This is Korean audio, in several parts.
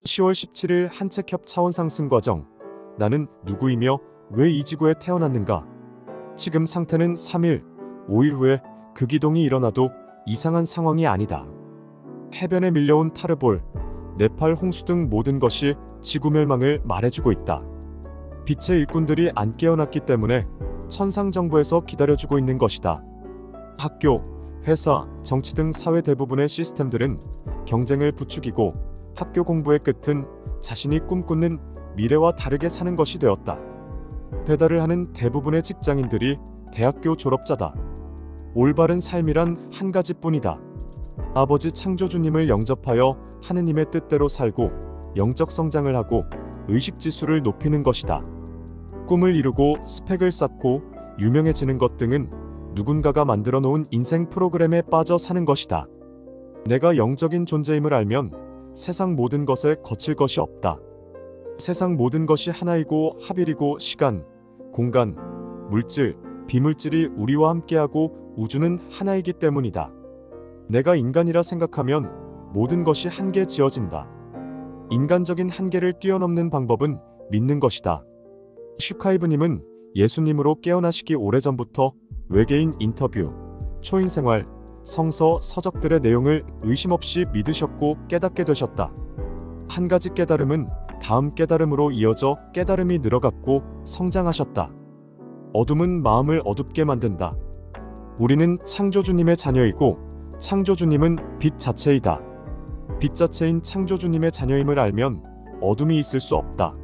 10월 17일 한책협 차원 상승 과정. 나는 누구이며 왜 이 지구에 태어났는가? 지금 상태는 3일, 5일 후에 극이동이 일어나도 이상한 상황이 아니다. 해변에 밀려온 타르볼, 네팔 홍수 등 모든 것이 지구 멸망을 말해주고 있다. 빛의 일꾼들이 안 깨어났기 때문에 천상정부에서 기다려주고 있는 것이다. 학교, 회사, 정치 등 사회 대부분의 시스템들은 경쟁을 부추기고 학교 공부의 끝은 자신이 꿈꾸는 미래와 다르게 사는 것이 되었다. 배달을 하는 대부분의 직장인들이 대학교 졸업자다. 올바른 삶이란 한 가지뿐이다. 아버지 창조주님을 영접하여 하느님의 뜻대로 살고 영적 성장을 하고 의식지수를 높이는 것이다. 꿈을 이루고 스펙을 쌓고 유명해지는 것 등은 누군가가 만들어 놓은 인생 프로그램에 빠져 사는 것이다. 내가 영적인 존재임을 알면 세상 모든 것에 거칠 것이 없다. 세상 모든 것이 하나이고 합일이고 시간, 공간, 물질, 비물질이 우리와 함께하고 우주는 하나이기 때문이다. 내가 인간이라 생각하면 모든 것이 한계 지어진다. 인간적인 한계를 뛰어넘는 방법은 믿는 것이다. 슈카이브님은 예수님으로 깨어나시기 오래전부터 외계인 인터뷰, 초인생활, 성서, 서적들의 내용을 의심 없이 믿으셨고 깨닫게 되셨다. 한 가지 깨달음은 다음 깨달음으로 이어져 깨달음이 늘어갔고 성장하셨다. 어둠은 마음을 어둡게 만든다. 우리는 창조주님의 자녀이고 창조주님은 빛 자체이다. 빛 자체인 창조주님의 자녀임을 알면 어둠이 있을 수 없다.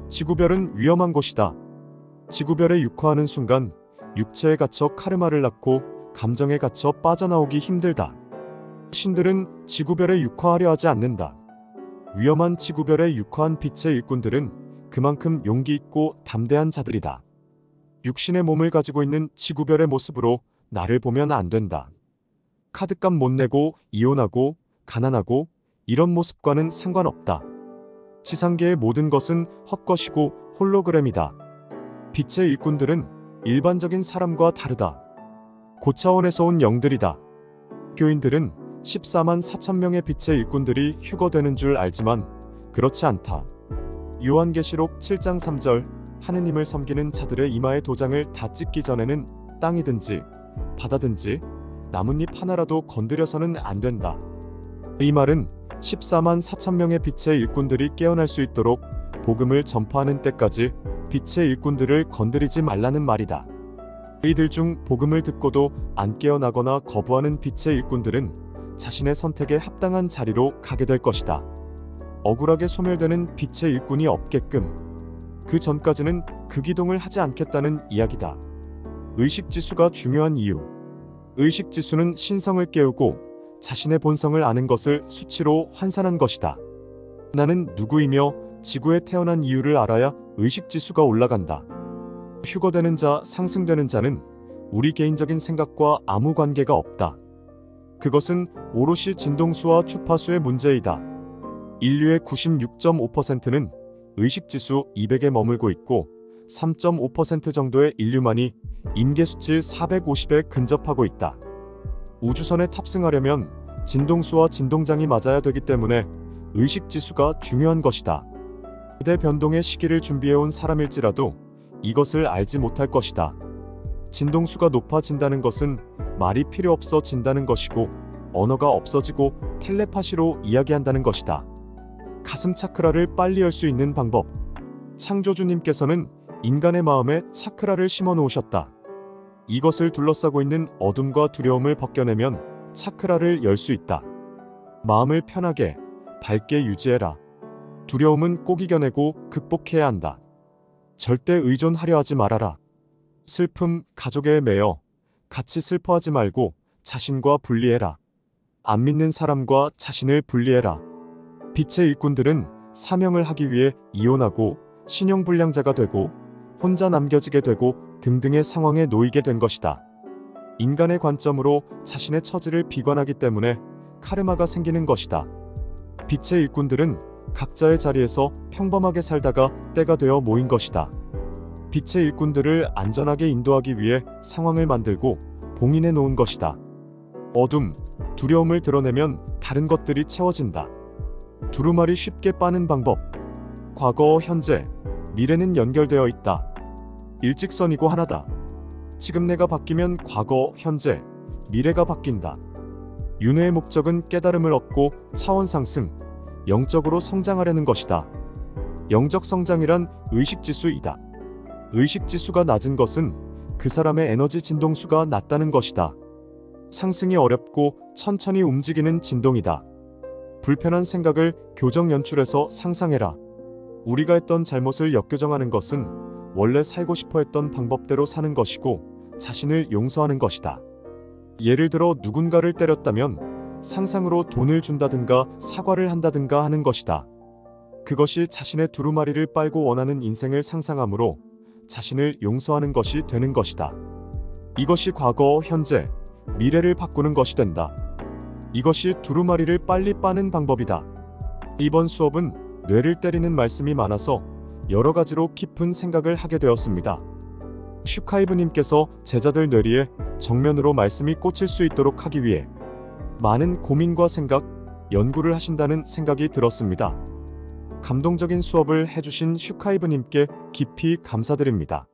지구별은 위험한 곳이다. 지구별에 육화하는 순간 육체에 갇혀 카르마를 낳고 감정에 갇혀 빠져나오기 힘들다. 신들은 지구별에 육화하려 하지 않는다. 위험한 지구별에 육화한 빛의 일꾼들은 그만큼 용기 있고 담대한 자들이다. 육신의 몸을 가지고 있는 지구별의 모습으로 나를 보면 안 된다. 카드값 못 내고 이혼하고 가난하고 이런 모습과는 상관없다. 지상계의 모든 것은 헛것이고 홀로그램이다. 빛의 일꾼들은 일반적인 사람과 다르다. 고차원에서 온 영들이다. 교인들은 14만 4천 명의 빛의 일꾼들이 휴거되는 줄 알지만 그렇지 않다. 요한계시록 7장 3절 하느님을 섬기는 자들의 이마에 도장을 다 찍기 전에는 땅이든지 바다든지 나뭇잎 하나라도 건드려서는 안 된다. 이 말은 14만 4천 명의 빛의 일꾼들이 깨어날 수 있도록 복음을 전파하는 때까지 빛의 일꾼들을 건드리지 말라는 말이다. 이들 중 복음을 듣고도 안 깨어나거나 거부하는 빛의 일꾼들은 자신의 선택에 합당한 자리로 가게 될 것이다. 억울하게 소멸되는 빛의 일꾼이 없게끔 그 전까지는 극이동을 하지 않겠다는 이야기다. 의식지수가 중요한 이유. 의식지수는 신성을 깨우고 자신의 본성을 아는 것을 수치로 환산한 것이다. 나는 누구이며 지구에 태어난 이유를 알아야 의식지수가 올라간다. 휴거되는 자, 상승되는 자는 우리 개인적인 생각과 아무 관계가 없다. 그것은 오롯이 진동수와 주파수의 문제이다. 인류의 96.5%는 의식지수 200에 머물고 있고 3.5% 정도의 인류만이 임계수치 450에 근접하고 있다. 우주선에 탑승하려면 진동수와 진동장이 맞아야 되기 때문에 의식지수가 중요한 것이다. 그대 변동의 시기를 준비해온 사람일지라도 이것을 알지 못할 것이다. 진동수가 높아진다는 것은 말이 필요 없어진다는 것이고 언어가 없어지고 텔레파시로 이야기한다는 것이다. 가슴 차크라를 빨리 열 수 있는 방법. 창조주님께서는 인간의 마음에 차크라를 심어 놓으셨다. 이것을 둘러싸고 있는 어둠과 두려움을 벗겨내면 차크라를 열 수 있다. 마음을 편하게, 밝게 유지해라. 두려움은 꼭 이겨내고 극복해야 한다. 절대 의존하려 하지 말아라. 슬픔, 가족에 매여 같이 슬퍼하지 말고 자신과 분리해라. 안 믿는 사람과 자신을 분리해라. 빛의 일꾼들은 사명을 하기 위해 이혼하고 신용불량자가 되고 혼자 남겨지게 되고 등등의 상황에 놓이게 된 것이다. 인간의 관점으로 자신의 처지를 비관하기 때문에 카르마가 생기는 것이다. 빛의 일꾼들은 각자의 자리에서 평범하게 살다가 때가 되어 모인 것이다. 빛의 일꾼들을 안전하게 인도하기 위해 상황을 만들고 봉인해 놓은 것이다. 어둠, 두려움을 드러내면 다른 것들이 채워진다. 두루마리 쉽게 빠는 방법. 과거, 현재, 미래는 연결되어 있다. 일직선이고 하나다. 지금 내가 바뀌면 과거, 현재, 미래가 바뀐다. 윤회의 목적은 깨달음을 얻고 차원 상승, 영적으로 성장하려는 것이다. 영적 성장이란 의식지수이다. 의식지수가 낮은 것은 그 사람의 에너지 진동수가 낮다는 것이다. 상승이 어렵고 천천히 움직이는 진동이다. 불편한 생각을 교정 연출해서 상상해라. 우리가 했던 잘못을 역교정하는 것은 원래 살고 싶어 했던 방법대로 사는 것이고 자신을 용서하는 것이다. 예를 들어 누군가를 때렸다면 상상으로 돈을 준다든가 사과를 한다든가 하는 것이다. 그것이 자신의 두루마리를 빨고 원하는 인생을 상상함으로 자신을 용서하는 것이 되는 것이다. 이것이 과거, 현재, 미래를 바꾸는 것이 된다. 이것이 두루마리를 빨리 빠는 방법이다. 이번 수업은 뇌를 때리는 말씀이 많아서 여러 가지로 깊은 생각을 하게 되었습니다. 슈카이브님께서 제자들 뇌리에 정면으로 말씀이 꽂힐 수 있도록 하기 위해 많은 고민과 생각, 연구를 하신다는 생각이 들었습니다. 감동적인 수업을 해주신 슈카이브님께 깊이 감사드립니다.